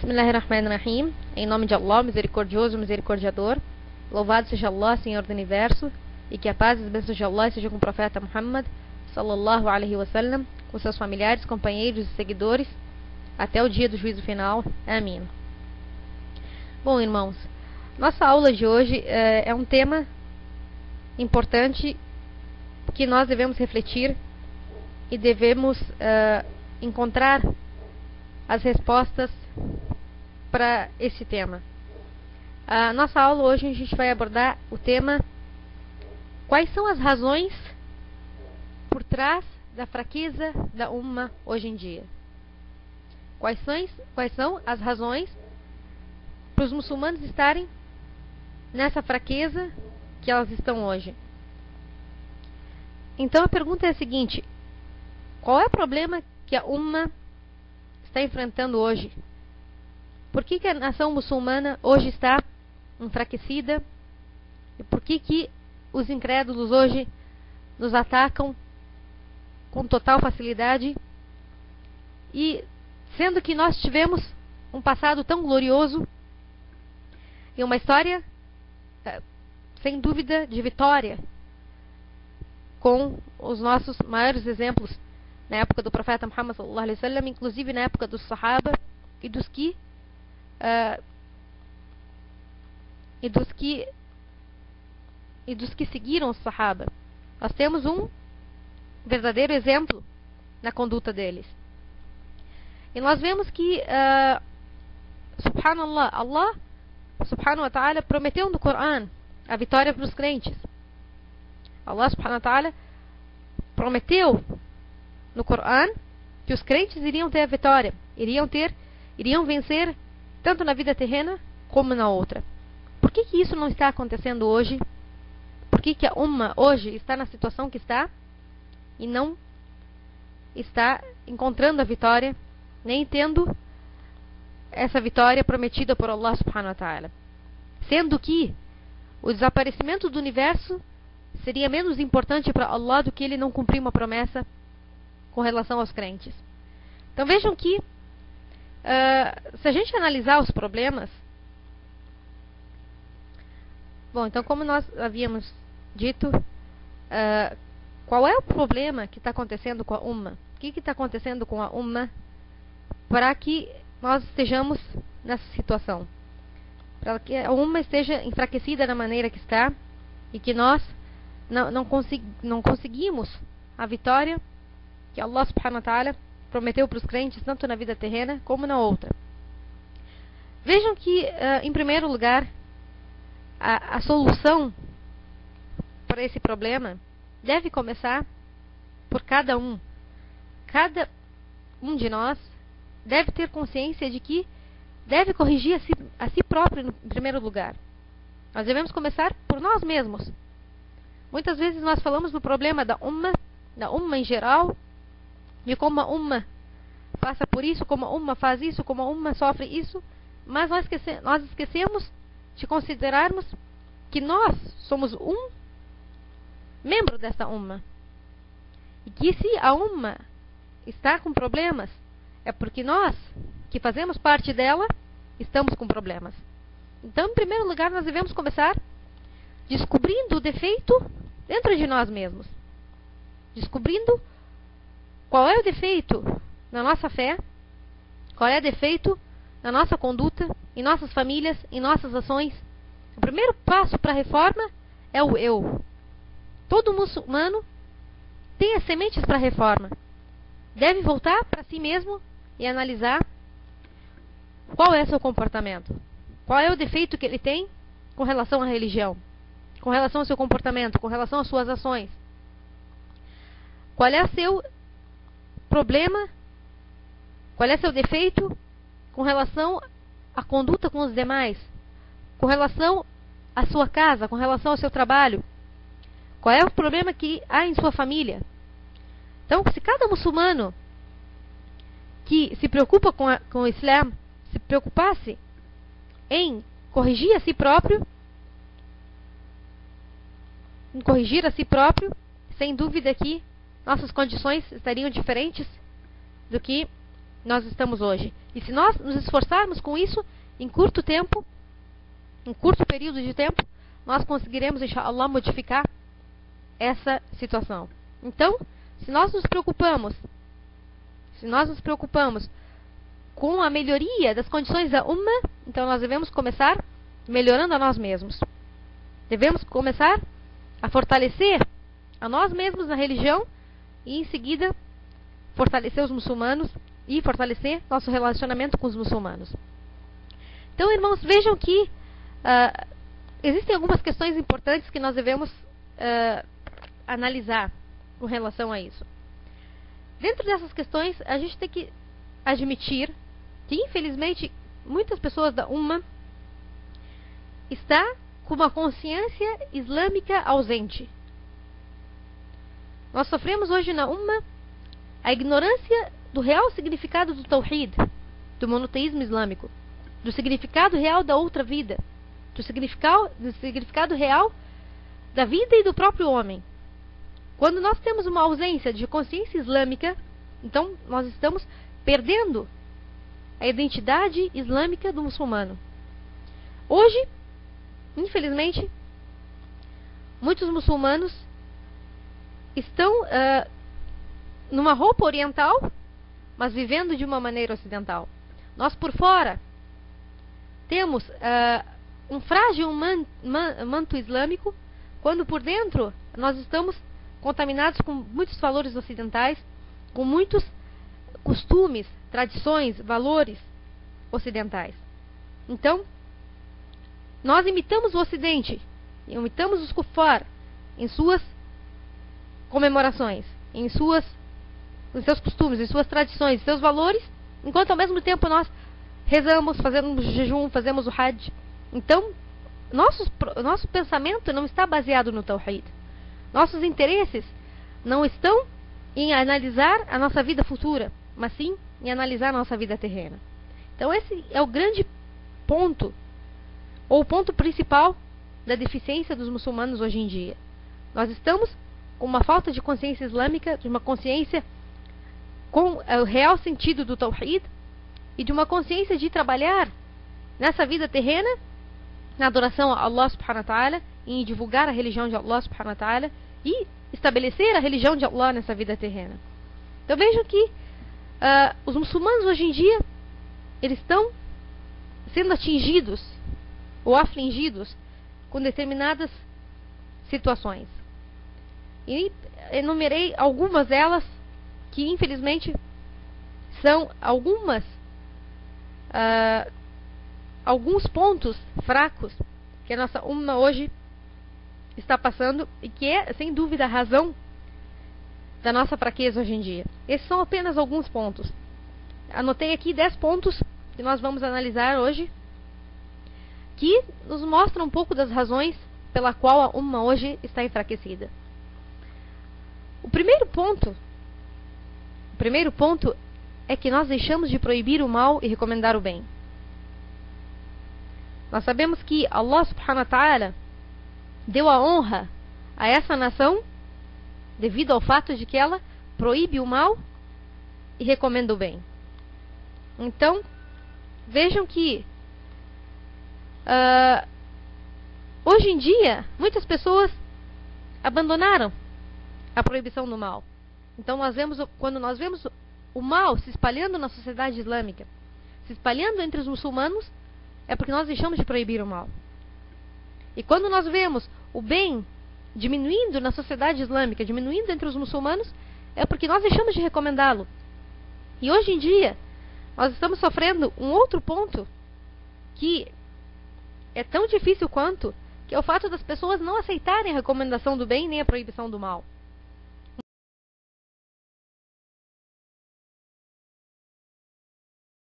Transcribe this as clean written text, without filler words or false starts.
Bismillahirrahmanirrahim. Em nome de Allah, misericordioso e misericordiador. Louvado seja Allah, Senhor do Universo, e que a paz e as bênçãos de Allah seja com o profeta Muhammad sallallahu alaihi wasallam, com seus familiares, companheiros e seguidores, até o dia do juízo final. Amém. Bom, irmãos, nossa aula de hoje é um tema importante que nós devemos refletir e devemos encontrar as respostas para esse tema. A nossa aula hoje a gente vai abordar o tema: quais são as razões por trás da fraqueza da Ummah hoje em dia? Quais são as razões para os muçulmanos estarem nessa fraqueza que elas estão hoje? Então a pergunta é a seguinte: qual é o problema que a Ummah está enfrentando hoje? Por que a nação muçulmana hoje está enfraquecida? E por que os incrédulos hoje nos atacam com total facilidade? E sendo que nós tivemos um passado tão glorioso e uma história sem dúvida de vitória, com os nossos maiores exemplos na época do profeta Muhammad sallallahu alaihi wasallam, inclusive na época dos Sahaba e dos que seguiram os Sahaba. Nós temos um verdadeiro exemplo na conduta deles. E nós vemos que subhanallah, Allah subhanahu wa ta'ala prometeu no Coran a vitória para os crentes. Allah subhanahu wa ta'ala prometeu no Coran que os crentes iriam ter a vitória, iriam vencer tanto na vida terrena como na outra. Por que isso não está acontecendo hoje? Por que a Ummah hoje está na situação que está e não está encontrando a vitória, nem tendo essa vitória prometida por Allah subhanahu wa ta'ala? Sendo que o desaparecimento do universo seria menos importante para Allah do que ele não cumprir uma promessa com relação aos crentes. Então vejam que se a gente analisar os problemas, bom, então como nós havíamos dito, qual é o problema que está acontecendo com a Ummah? O que está acontecendo com a Ummah para que nós estejamos nessa situação? Para que a Ummah esteja enfraquecida da maneira que está e que nós não conseguimos a vitória que Allah subhanahu wa ta'ala prometeu para os crentes, tanto na vida terrena como na outra. Vejam que, em primeiro lugar, a solução para esse problema deve começar por cada um. Cada um de nós deve ter consciência de que deve corrigir a si próprio em primeiro lugar. Nós devemos começar por nós mesmos. Muitas vezes nós falamos do problema da Ummah em geral, de como a Ummah passa por isso, como a Ummah faz isso, como a Ummah sofre isso, mas nós esquecemos de considerarmos que nós somos um membro dessa Ummah. E que se a Ummah está com problemas, é porque nós, que fazemos parte dela, estamos com problemas. Então, em primeiro lugar, nós devemos começar descobrindo o defeito dentro de nós mesmos. Descobrindo qual é o defeito na nossa fé, qual é o defeito na nossa conduta, em nossas famílias, em nossas ações. O primeiro passo para a reforma é o eu. Todo muçulmano tem as sementes para a reforma. Deve voltar para si mesmo e analisar qual é seu comportamento. Qual é o defeito que ele tem com relação à religião, com relação ao seu comportamento, com relação às suas ações. Qual é o seu problema, qual é seu defeito com relação à conduta com os demais, com relação à sua casa, com relação ao seu trabalho. Qual é o problema que há em sua família? Então, se cada muçulmano que se preocupa com o Islã se preocupasse em corrigir a si próprio, sem dúvida que nossas condições estariam diferentes do que nós estamos hoje. E se nós nos esforçarmos com isso, em curto tempo, em curto período de tempo, nós conseguiremos, inshallah, modificar essa situação. Então, se nós nos preocupamos com a melhoria das condições da Ummah, então nós devemos começar melhorando a nós mesmos. Devemos começar a fortalecer a nós mesmos na religião e, em seguida, fortalecer os muçulmanos e fortalecer nosso relacionamento com os muçulmanos. Então, irmãos, vejam que existem algumas questões importantes que nós devemos analisar com relação a isso. Dentro dessas questões, a gente tem que admitir que, infelizmente, muitas pessoas da Ummah está com uma consciência islâmica ausente. Nós sofremos hoje na Ummah a ignorância do real significado do Tawhid, do monoteísmo islâmico, do significado real da outra vida, do significado real da vida e do próprio homem. Quando nós temos uma ausência de consciência islâmica, então nós estamos perdendo a identidade islâmica do muçulmano. Hoje, infelizmente, muitos muçulmanos estão numa roupa oriental, mas vivendo de uma maneira ocidental. Nós por fora temos um frágil manto islâmico, quando por dentro nós estamos contaminados com muitos valores ocidentais, com muitos costumes, tradições, valores ocidentais. Então, nós imitamos o Ocidente, imitamos os kufar em suas comemorações, em seus costumes, em suas tradições, em seus valores, enquanto ao mesmo tempo nós rezamos, fazemos jejum, fazemos o hajj. Então, nosso pensamento não está baseado no Tawhid. Nossos interesses não estão em analisar a nossa vida futura, mas sim em analisar a nossa vida terrena. Então esse é o grande ponto, ou o ponto principal da deficiência dos muçulmanos hoje em dia. Nós estamos com uma falta de consciência islâmica, de uma consciência com o real sentido do Tawhid e de uma consciência de trabalhar nessa vida terrena, na adoração a Allah subhanahu wa ta'ala, em divulgar a religião de Allah subhanahu wa ta'ala e estabelecer a religião de Allah nessa vida terrena. Então vejam que os muçulmanos hoje em dia, eles estão sendo atingidos ou afligidos com determinadas situações. E enumerei algumas delas que infelizmente são alguns pontos fracos que a nossa Ummah hoje está passando e que é, sem dúvida, a razão da nossa fraqueza hoje em dia. Esses são apenas alguns pontos. Anotei aqui 10 pontos que nós vamos analisar hoje, que nos mostram um pouco das razões pela qual a Ummah hoje está enfraquecida. O primeiro ponto é que nós deixamos de proibir o mal e recomendar o bem. Nós sabemos que Allah subhanahu wa ta'ala deu a honra a essa nação devido ao fato de que ela proíbe o mal e recomenda o bem. Então, vejam que hoje em dia muitas pessoas abandonaram a proibição do mal. Então quando nós vemos o mal se espalhando na sociedade islâmica, se espalhando entre os muçulmanos, é porque nós deixamos de proibir o mal. E quando nós vemos o bem diminuindo na sociedade islâmica, diminuindo entre os muçulmanos, é porque nós deixamos de recomendá-lo. E hoje em dia, nós estamos sofrendo um outro ponto que é tão difícil quanto, que é o fato das pessoas não aceitarem a recomendação do bem nem a proibição do mal.